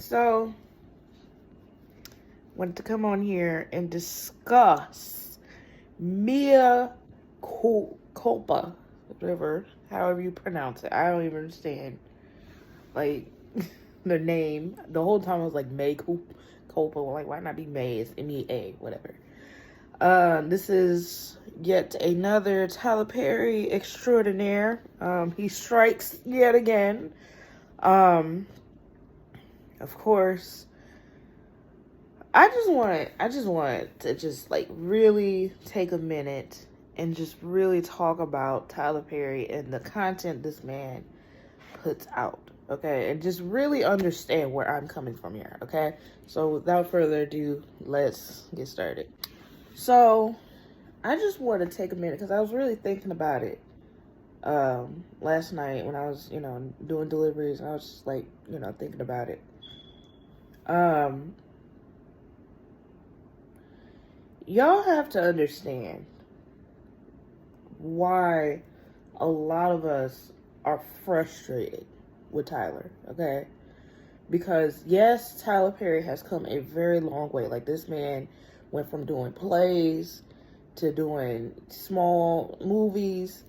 So, wanted to come on here and discuss Mea Culpa, whatever, however you pronounce it. I don't even understand, like, the name. The whole time I was like, Mea Culpa. Like, why not be May? It's M-E-A, whatever. This is yet another Tyler Perry extraordinaire. He strikes yet again. Of course, I just want to just like really take a minute and just really talk about Tyler Perry and the content this man puts out, okay? And just really understand where I'm coming from here, okay? So without further ado, let's get started. So I just want to take a minute because I was really thinking about it last night when I was, doing deliveries. I was just like, thinking about it. Y'all have to understand why a lot of us are frustrated with Tyler, okay? Because yes, Tyler Perry has come a very long way. Like, this man went from doing plays to doing small movies,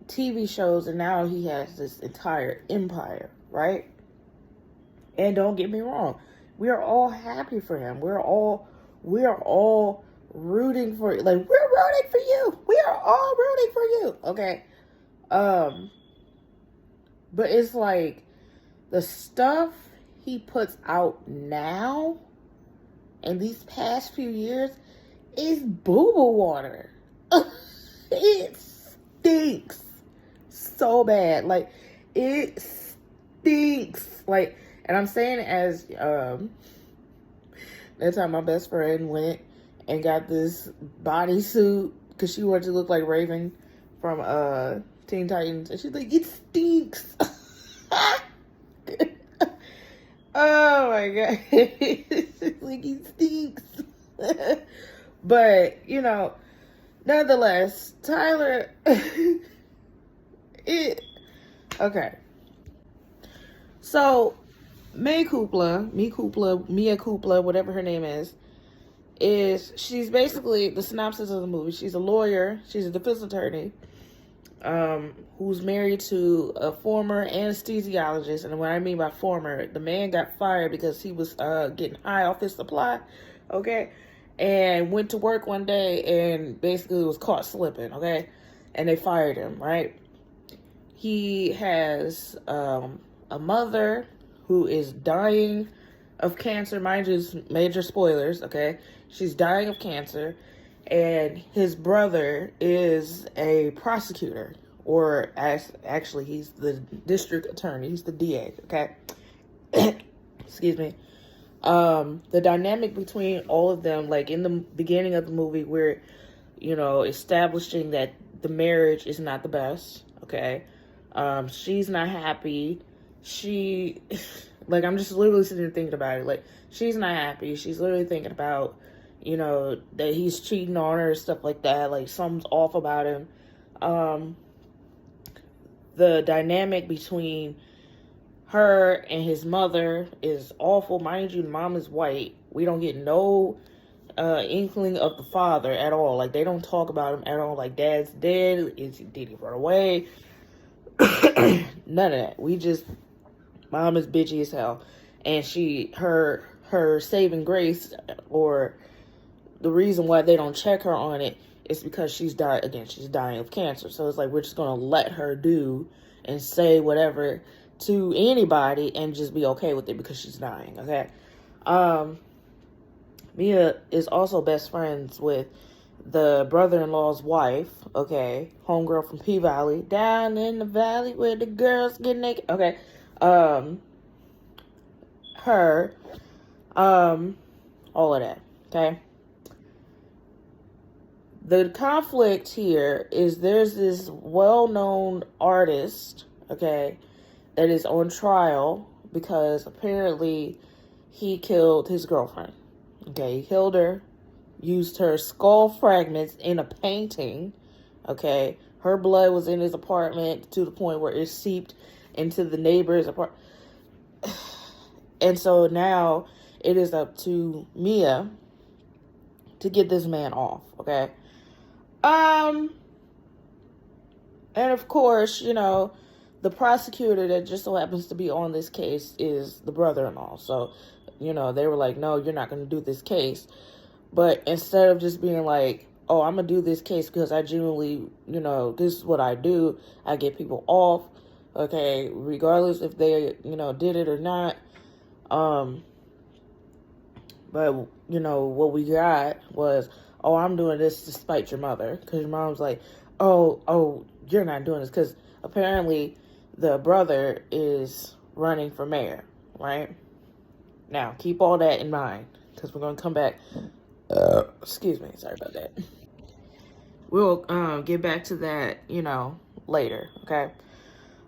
TV shows, and now he has this entire empire, right? And don't get me wrong, we are all happy for him. We are all rooting for you. Like, we're rooting for you. We are all rooting for you. Okay. But it's like the stuff he puts out now and these past few years is boo-boo water. It stinks so bad. Like, it stinks. Like, and I'm saying as that time my best friend went and got this bodysuit because she wanted to look like Raven from Teen Titans, and she's like, it stinks. Oh my god. Like, it stinks. But nonetheless, Tyler okay. So Mea Culpa, whatever her name is she's basically the synopsis of the movie. She's a lawyer. She's a defense attorney who's married to a former anesthesiologist. And what I mean by former, the man got fired because he was getting high off his supply, okay? And went to work one day and basically was caught slipping, okay? And they fired him, right? He has a mother who is dying of cancer. Mind you, major spoilers, okay? She's dying of cancer, and his brother is a prosecutor, or actually he's the district attorney. He's the DA, okay? Excuse me. The dynamic between all of them, like in the beginning of the movie, we're, establishing that the marriage is not the best, okay? She's not happy. Like, I'm just literally sitting there thinking about it. Like, she's not happy. She's literally thinking about, that he's cheating on her, stuff like that. Like, something's off about him. The dynamic between her and his mother is awful. Mind you, the mom is white. We don't get no inkling of the father at all. Like, they don't talk about him at all. Like, dad's dead. Did he run away? None of that. Mom is bitchy as hell. And her saving grace, or the reason why they don't check her on it, is because she's dying of cancer. So it's like, we're just going to let her do and say whatever to anybody and just be okay with it because she's dying, okay? Mea is also best friends with the brother-in-law's wife, okay? Homegirl from P-Valley. Down in the valley where the girls get naked. Okay. Her, all of that, okay? The conflict here is there's this well-known artist, okay, that is on trial because apparently he killed his girlfriend, okay? He killed her, used her skull fragments in a painting, okay? Her blood was in his apartment to the point where it seeped into the neighbor's apartment. And so now it is up to Mea to get this man off, okay? And of course, you know, the prosecutor that just so happens to be on this case is the brother-in-law. So, you know, they were like, no, you're not going to do this case. But instead of just being like, oh, I'm going to do this case because I genuinely, you know, this is what I do. I get people off, okay, regardless if they, you know, did it or not. But, you know, what we got was, oh, I'm doing this to spite your mother. Because your mom's like, oh, you're not doing this. Because apparently the brother is running for mayor, right? Now, keep all that in mind. Because we're going to come back. Excuse me. Sorry about that. We'll get back to that, you know, later, okay?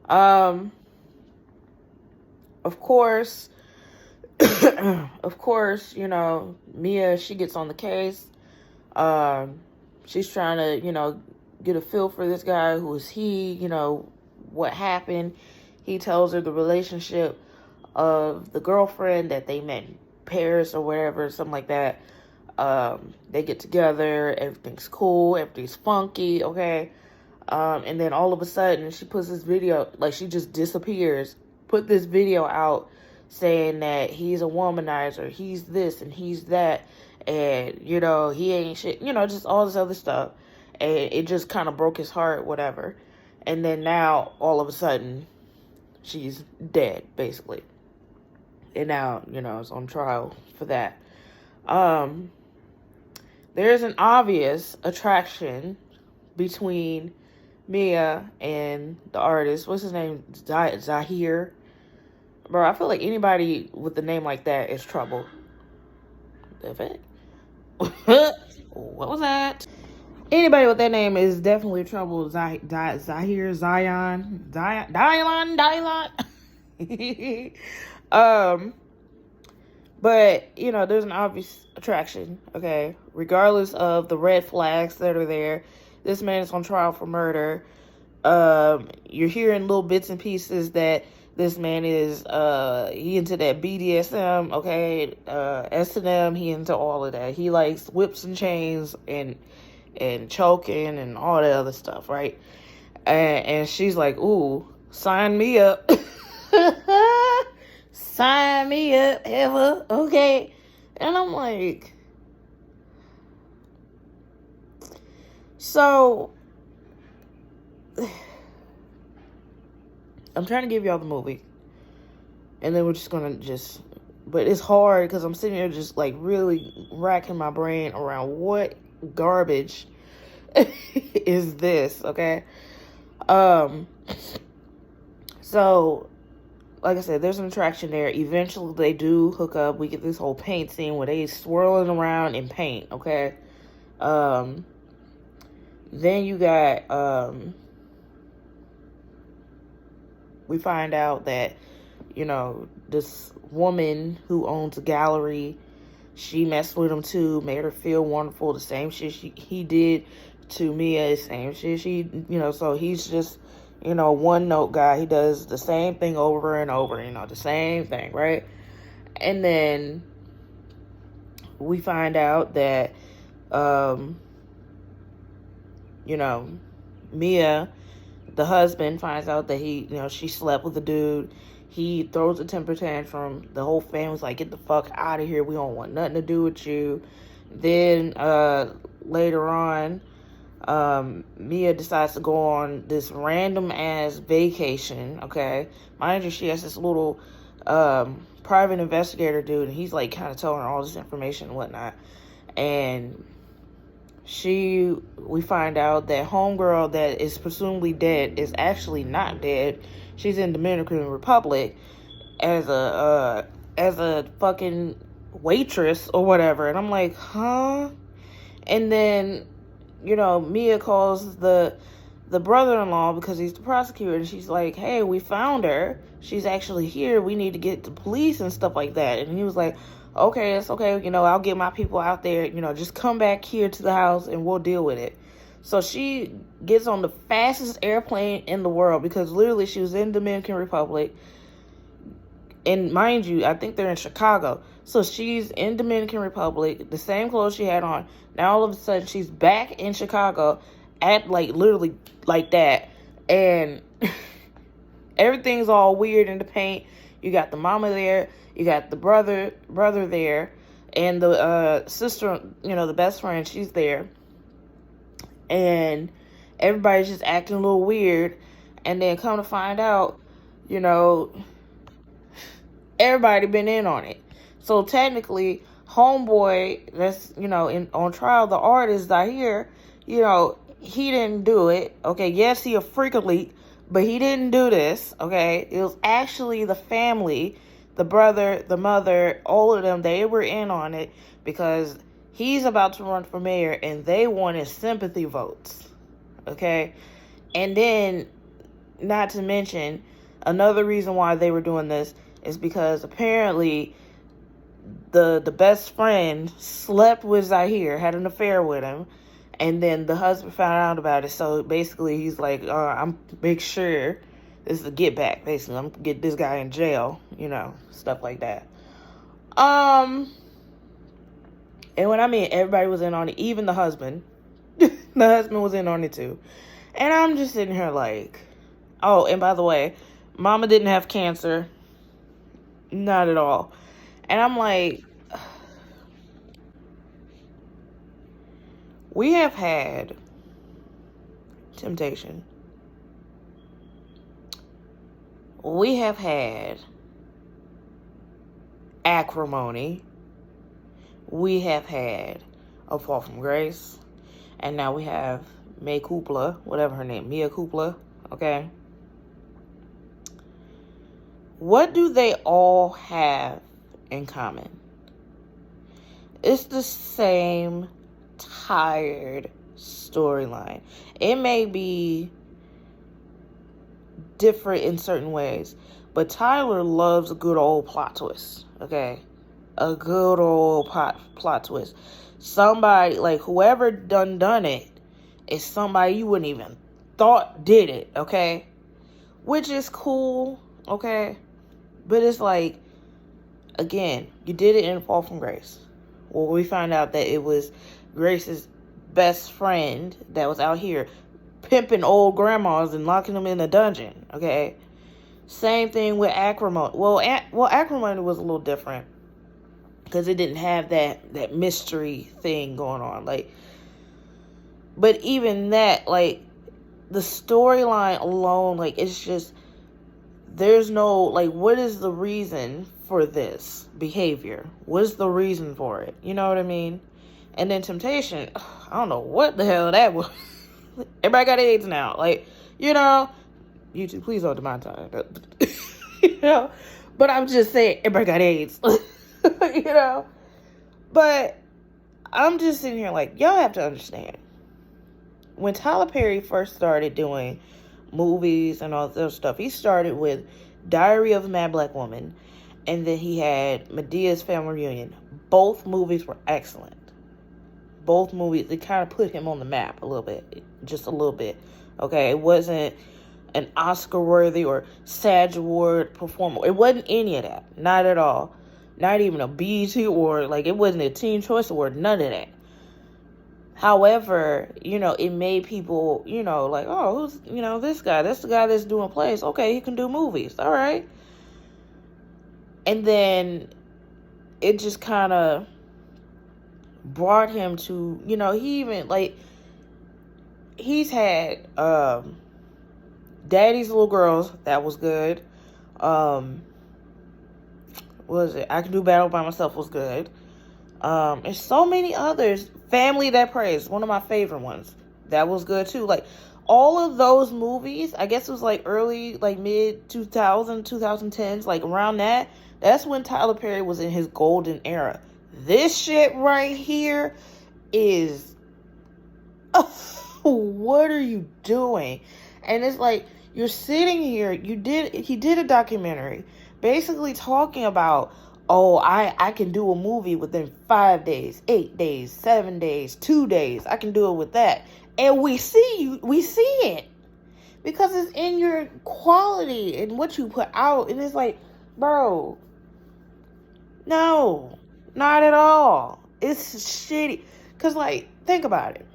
Of course, you know, Mea, she gets on the case. She's trying to, you know, get a feel for this guy. Who is he? You know, what happened? He tells her the relationship of the girlfriend that they met in Paris or whatever, something like that. They get together, everything's cool, everything's funky, okay? And then all of a sudden, she puts this video, like, she just disappears, put this video out saying that he's a womanizer, he's this and he's that, and, you know, he ain't shit, you know, just all this other stuff. And it just kind of broke his heart, whatever. And then now, all of a sudden, she's dead, basically. And now, you know, it's on trial for that. There's an obvious attraction between Mea and the artist. What's his name? Zahir. Bro, I feel like anybody with a name like that is trouble. What was that? Anybody with that name is definitely trouble. Zahir, Zion, Dylan. But, you know, there's an obvious attraction, okay? Regardless of the red flags that are there, this man is on trial for murder. You're hearing little bits and pieces that this man is, he into that BDSM, okay? S&M, he into all of that. He likes whips and chains and choking and all that other stuff, right? And she's like, ooh, sign me up. Sign me up, ever, okay? And I'm like, so, I'm trying to give y'all the movie, and then we're just gonna but it's hard, because I'm sitting here just, like, really racking my brain around what garbage is this, okay? So, like I said, there's an attraction there. Eventually, they do hook up. We get this whole paint scene where they swirling around in paint, okay? Then you got, we find out that, you know, this woman who owns a gallery, she messed with him too, made her feel wonderful. The same shit he did to Mea, same shit she, you know, so he's just, you know, one note guy. He does the same thing over and over, you know, the same thing, right? And then we find out that, you know, Mea, the husband, finds out that he, you know, she slept with the dude. He throws a temper tantrum. The whole family's like, get the fuck out of here. We don't want nothing to do with you. Then, later on, Mea decides to go on this random ass vacation, okay? Mind you, she has this little private investigator dude, and he's like kind of telling her all this information and whatnot. And we find out that homegirl that is presumably dead is actually not dead. She's in Dominican Republic as a fucking waitress or whatever. And I'm like, huh? And then, you know, Mea calls the brother-in-law because he's the prosecutor, and she's like, hey, we found her. She's actually here. We need to get the police and stuff like that. And he was like, okay, it's okay. You know, I'll get my people out there. You know, just come back here to the house and we'll deal with it. So she gets on the fastest airplane in the world, because literally she was in Dominican Republic, And mind you, I think they're in Chicago. So she's in Dominican Republic, the same clothes she had on. Now all of a sudden she's back in Chicago at like literally like that. And everything's all weird in the paint. You got the mama there, you got the brother there, and the sister, the best friend, she's there. And everybody's just acting a little weird. And then come to find out, everybody been in on it. So technically, homeboy that's, on trial, the artist Zahir, he didn't do it. Okay, yes, he a freak elite, but he didn't do this. Okay, it was actually the family, the brother, the mother, all of them, they were in on it because he's about to run for mayor and they wanted sympathy votes. Okay, and then, not to mention, another reason why they were doing this is because apparently the best friend slept with Zahir, had an affair with him, and then the husband found out about it. So basically he's like, I'm make sure this is a get back, basically. I'm gonna get this guy in jail, stuff like that. And when I mean everybody was in on it, even the husband. The husband was in on it too. And I'm just sitting here like, oh, and by the way, mama didn't have cancer. Not at all. And I'm like, we have had temptation. We have had acrimony. We have had a fall from grace. And now we have Mea Culpa, whatever her name, Mea Culpa, okay? What do they all have in common? It's the same tired storyline. It may be different in certain ways, but Tyler loves a good old plot twist, okay? A good old plot twist. Somebody, like whoever done it, is somebody you wouldn't even thought did it, okay? Which is cool, okay? But it's like, again, you did it in Fall from Grace. Well, we find out that it was Grace's best friend that was out here pimping old grandmas and locking them in a dungeon, okay? Same thing with acrimony. Well, acrimony was a little different because it didn't have that mystery thing going on. Like, but even that, like, the storyline alone, like, it's just, there's no, like, what is the reason for this behavior? What is the reason for it? You know what I mean? And then temptation, I don't know what the hell that was. Everybody got AIDS now. Like, YouTube, please don't demonetize. But I'm just saying, everybody got AIDS. But I'm just sitting here like, y'all have to understand. When Tyler Perry first started doing movies and all this stuff, he started with Diary of a Mad Black Woman, and then he had Medea's Family Reunion. Both movies were excellent. Both movies, it kind of put him on the map a little bit. Just a little bit. Okay, it wasn't an Oscar-worthy or SAG Award performer. It wasn't any of that. Not at all. Not even a BET award. Like, it wasn't a Teen Choice Award. None of that. However, it made people, like, oh, who's, this guy? That's the guy that's doing plays. Okay, he can do movies. All right. And then it just kind of brought him to, he even, like, he's had Daddy's Little Girls. That was good. What was it? I Can Do Battle by Myself was good. And so many others. Family That Prays, one of my favorite ones. That was good too. Like, all of those movies, I guess it was like early, like mid 2010s, like around that. That's when Tyler Perry was in his golden era. This shit right here is, what are you doing? And it's like, you're sitting here, he did a documentary basically talking about, oh, I can do a movie within 5 days, 8 days, 7 days, 2 days. I can do it with that. And we see it. Because it's in your quality and what you put out. And it's like, Bro, no, not at all. It's shitty. Because, like, think about it.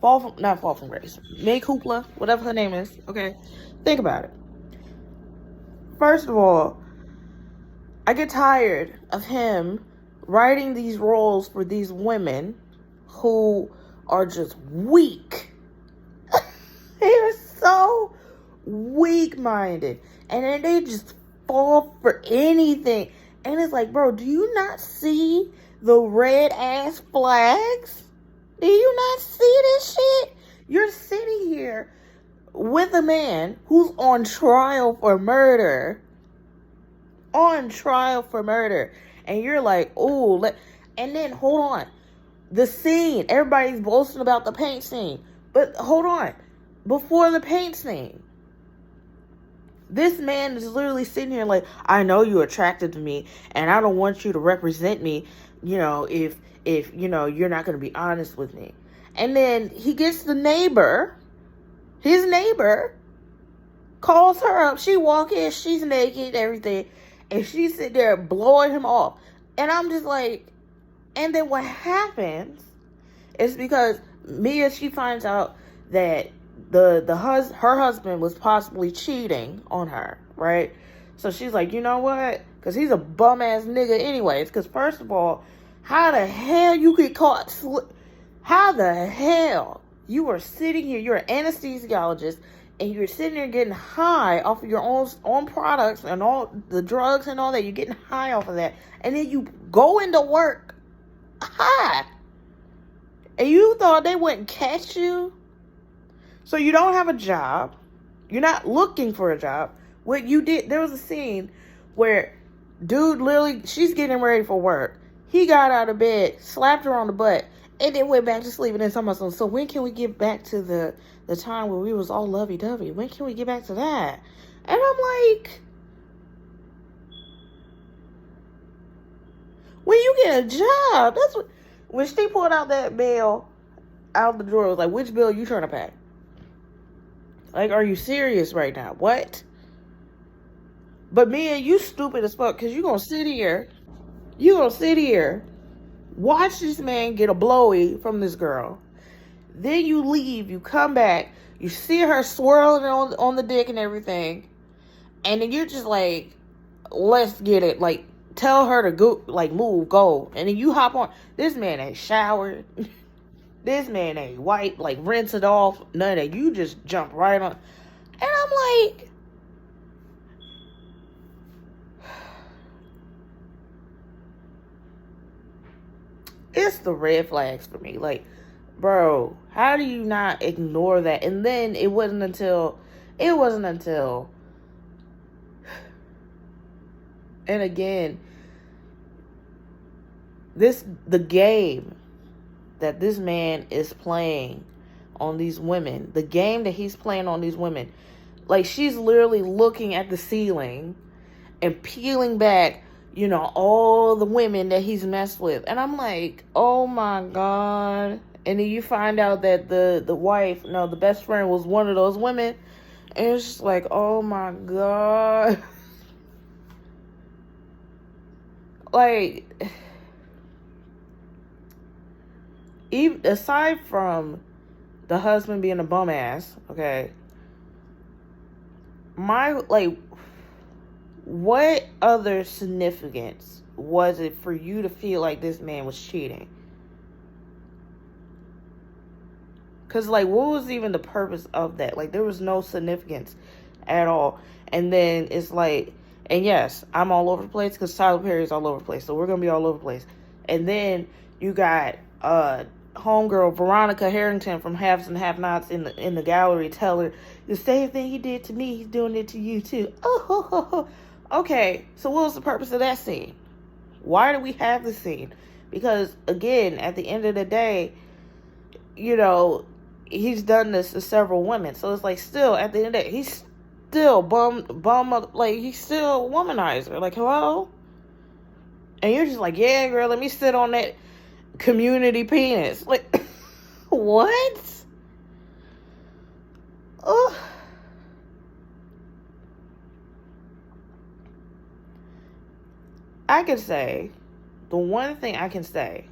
Not Fall from Grace. Mea Culpa, whatever her name is, okay? Think about it. First of all, I get tired of him writing these roles for these women who are just weak. They are so weak-minded. And then they just fall for anything. And it's like, bro, do you not see the red-ass flags? Do you not see this shit? You're sitting here with a man who's on trial for murder. On trial for murder. And you're like, oh, and then hold on. The scene, everybody's boasting about the paint scene. But hold on. Before the paint scene, this man is literally sitting here like, I know you're attracted to me, and I don't want you to represent me, you know, if you know, you're not going to be honest with me. And then he gets the neighbor, his neighbor, calls her up. She walk in, she's naked, everything, and she's sitting there blowing him off. And I'm just like, and then what happens is because Mea, she finds out that her husband was possibly cheating on her, right? So she's like, you know what? Because he's a bum ass nigga anyways. Because first of all, how the hell you get caught? How the hell you are sitting here? You're an anesthesiologist, and you're sitting there getting high off of your own products and all the drugs and all that. You're getting high off of that, and then you go into work high, and you thought they wouldn't catch you. So you don't have a job. You're not looking for a job. What you did, there was a scene where dude literally, she's getting ready for work. He got out of bed, slapped her on the butt, and then went back to sleep. And then somebody said, so when can we get back to the time where we was all lovey-dovey? When can we get back to that? And I'm like, when you get a job, that's what, when she pulled out that bill out the drawer, it was like, which bill you trying to pay? Like, are you serious right now? What? But Mea, you stupid as fuck, because you're going to sit here, watch this man get a blowy from this girl. Then you leave, you come back, you see her swirling on the dick and everything. And then you're just like, let's get it. Like, tell her to go, like, move, go. And then you hop on. This man ain't showered. This man ain't white, like, rinse it off. None of that. You just jump right on. And I'm like, it's the red flags for me. Like, bro, how do you not ignore that? And then it wasn't until, and again, the game that this man is playing on these women, the game that he's playing on these women, like, she's literally looking at the ceiling and peeling back, you know, all the women that he's messed with. And I'm like, oh my God. And then you find out that the wife, no, the best friend was one of those women. And it's just like, oh my God. Like, even aside from the husband being a bum ass, okay, what other significance was it for you to feel like this man was cheating? Because, like, what was even the purpose of that? Like, there was no significance at all. And then it's like, and yes, I'm all over the place because Tyler Perry's all over the place. So we're going to be all over the place. And then you got homegirl Veronica Harrington from Haves and Have-Nots in the gallery tell her, the same thing he did to me, he's doing it to you too. Oh, okay. So what was the purpose of that scene? Why do we have the scene? Because, again, at the end of the day, you know, he's done this to several women. So it's like, still, at the end of the day, he's still like, he's still a womanizer. Like, hello? And you're just like, yeah, girl, let me sit on that community penis. Like, what? Ugh. I can say, the one thing I can say,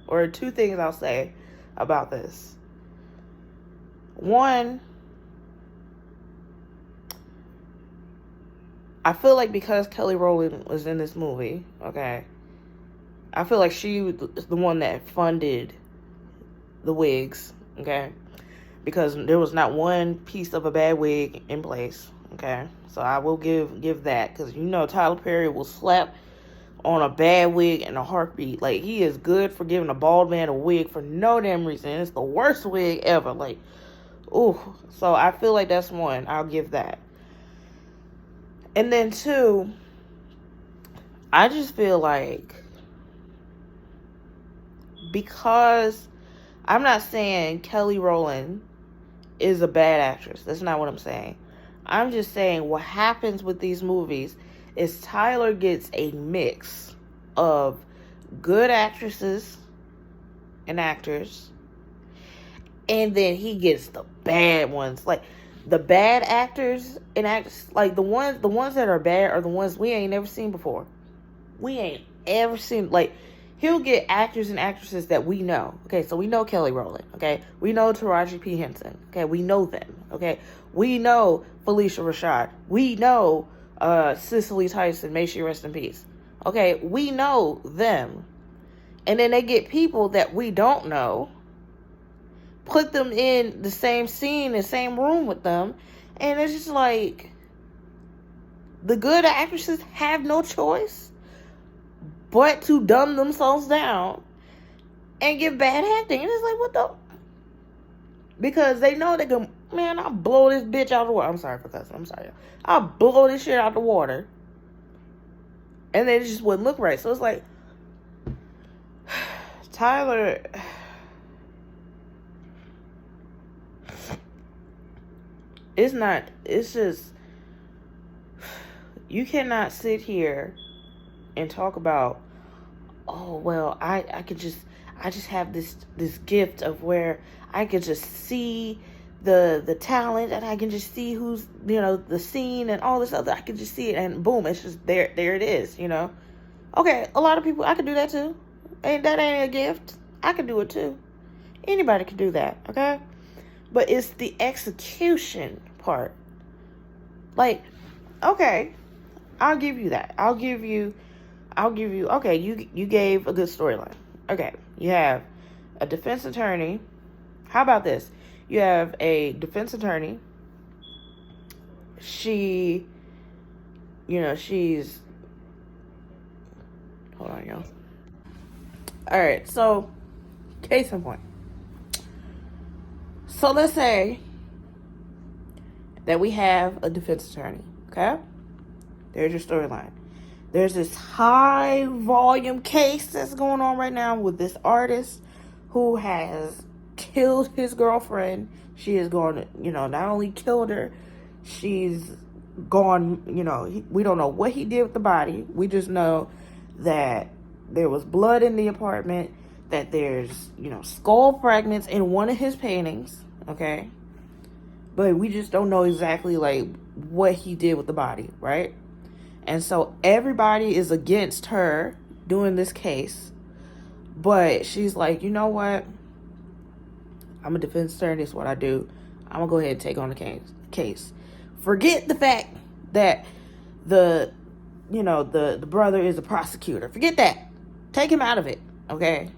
or two things I'll say about this. One, I feel like because Kelly Rowland was in this movie, okay, I feel like she was the one that funded the wigs, okay, because there was not one piece of a bad wig in place, okay. So I will give that, because you know Tyler Perry will slap on a bad wig in a heartbeat. Like, he is good for giving a bald man a wig for no damn reason. It's the worst wig ever. Like, ooh. So I feel like that's one. I'll give that. And then two, I just feel like, because I'm not saying Kelly Rowland is a bad actress. That's not what I'm saying. I'm just saying what happens with these movies is Tyler gets a mix of good actresses and actors, and then he gets the bad ones. Like, the bad actors and actors, like the ones that are bad are the ones we ain't never seen before. We ain't ever seen. Like, he'll get actors and actresses that we know. Okay, so we know Kelly Rowland. Okay, we know Taraji P. Henson. Okay, we know them. Okay, we know Felicia Rashad. We know Cicely Tyson. May she rest in peace. Okay, we know them. And then they get people that we don't know, put them in the same scene, the same room with them, and it's just like, the good actresses have no choice but to dumb themselves down and give bad acting. And it's like, what the? Because they know they can, man, I'll blow this bitch out of the water. I'm sorry for cussing. I'm sorry. I'll blow this shit out the water. And then it just wouldn't look right. So it's like, Tyler, it's just, you cannot sit here and talk about, oh, well, I just have this gift of where I could just see the talent, and I can just see who's, the scene and all this other. I can just see it, and boom, it's just there it is, Okay, a lot of people, I could do that too. Ain't a gift. I could do it too. Anybody can do that, okay? But it's the execution part. Like, okay, I'll give you that. I'll give you, okay, you gave a good storyline. Okay, you have a defense attorney. How about this? You have a defense attorney. She's, hold on, y'all. All right, so, case in point. So let's say that we have a defense attorney, okay? There's your storyline. There's this high volume case that's going on right now with this artist who has killed his girlfriend. She is going to, not only killed her, she's gone, we don't know what he did with the body. We just know that there was blood in the apartment, that there's, skull fragments in one of his paintings, okay? But we just don't know exactly, like, what he did with the body, right? And so everybody is against her doing this case. But she's like, you know what? I'm a defense attorney. This is what I do. I'm going to go ahead and take on the case. Forget the fact that the brother is a prosecutor. Forget that. Take him out of it, okay?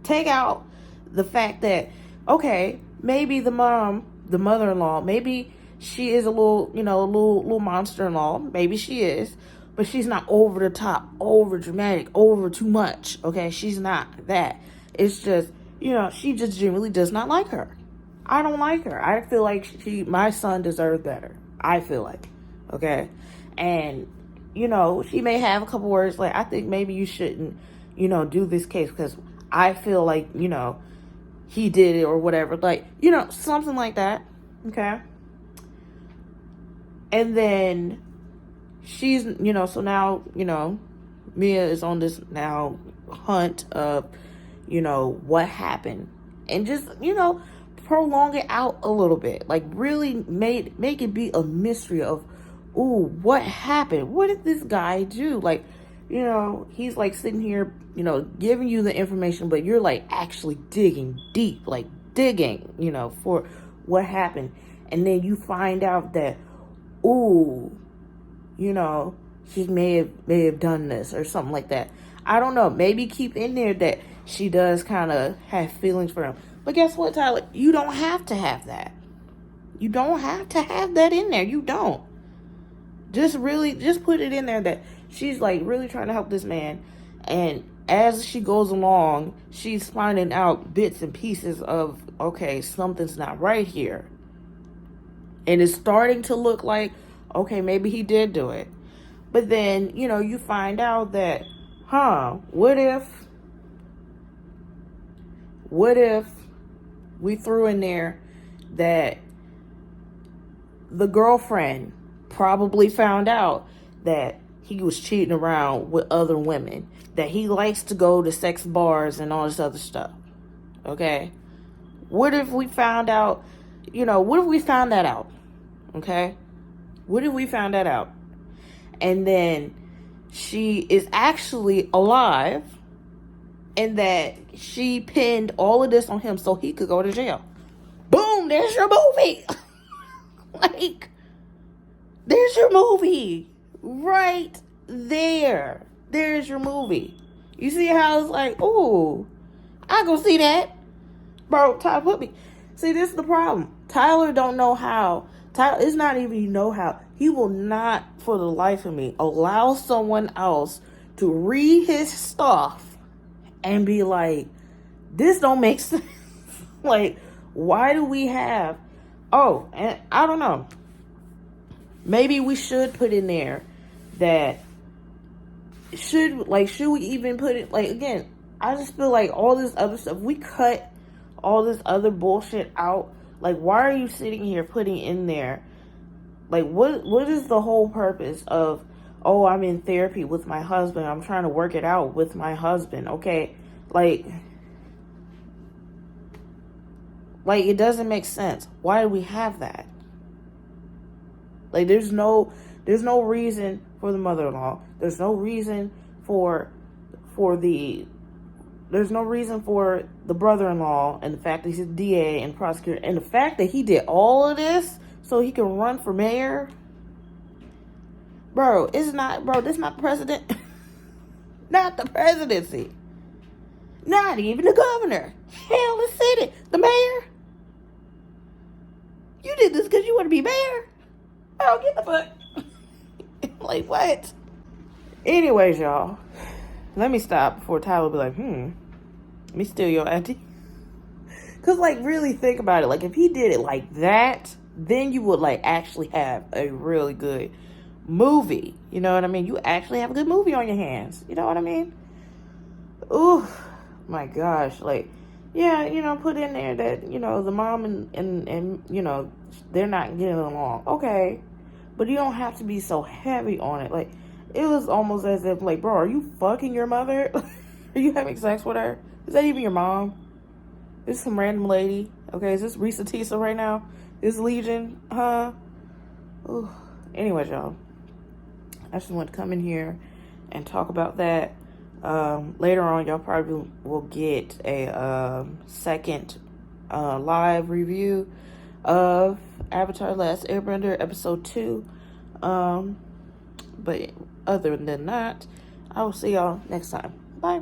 Take out the fact that, okay, maybe the mother-in-law, maybe she is a little monster-in-law. Maybe she is. But she's not over the top, over dramatic, over too much, okay? She's not that. It's just, she just genuinely does not like her. I don't like her. I feel like my son deserves better. I feel like, okay? And, she may have a couple words like, I think maybe you shouldn't, do this case because I feel like, he did it or whatever. Like, something like that, okay? And then she's, so now, Mea is on this now hunt of, what happened. And just, prolong it out a little bit. Like, really make it be a mystery of, ooh, what happened? What did this guy do? Like, you know, he's like sitting here, you know, giving you the information, but you're like actually digging deep, like digging, you know, for what happened. And then you find out that, ooh, you know, he may have done this or something like that. I don't know. Maybe keep in there that she does kind of have feelings for him. But guess what, Tyler? You don't have to have that. You don't have to have that in there. You don't. Just put it in there that she's like really trying to help this man. And as she goes along, she's finding out bits and pieces of, okay, something's not right here. And it's starting to look like, okay, maybe he did do it. But then, you know, you find out that, what if we threw in there that the girlfriend probably found out that he was cheating around with other women, that he likes to go to sex bars and all this other stuff. Okay? What if we found out, you know, what if we found that out? Okay? What if we found that out? And then she is actually alive, and that she pinned all of this on him so he could go to jail. Boom, there's your movie. Like, there's your movie. Right there. There's your movie. You see how it's like, ooh, I go see that. Bro, Tyler put me. See, this is the problem. Tyler don't know how. Tyler, it's not even you know how. He will not, for the life of me, allow someone else to read his stuff and be like, this don't make sense. Like, why do we have... Oh, and I don't know. Maybe we should put in there that... Should we even put it... Like, again, I just feel like all this other stuff, we cut all this other bullshit out. Like, why are you sitting here putting in there... Like, what is the whole purpose of, oh, I'm in therapy with my husband, I'm trying to work it out with my husband, okay? Like, it doesn't make sense. Why do we have that? Like, there's no reason for the mother-in-law. There's no reason for the brother-in-law, and the fact that he's a DA and prosecutor, and the fact that he did all of this so he can run for mayor. Bro, this is not the president. Not the presidency. Not even the governor. Hell, the city. The mayor. You did this because you want to be mayor? Oh, get the fuck. Like, what? Anyways, y'all. Let me stop before Tyler be like, let me steal your auntie. Because, like, really think about it. Like, if he did it like that, then you would, like, actually have a really good movie. You know what I mean? You actually have a good movie on your hands. You know what I mean? Ooh, my gosh. Like, yeah, you know, put in there that, you know, the mom and you know, they're not getting along. Okay. But you don't have to be so heavy on it. Like, it was almost as if, like, bro, are you fucking your mother? Are you having sex with her? Is that even your mom? This is some random lady. Okay, is this Risa Tisa right now? This Legion, huh? Ooh. Anyways, y'all. I just want to come in here and talk about that. Later on, y'all probably will get a second live review of Avatar: Last Airbender episode 2. But other than that, I will see y'all next time. Bye.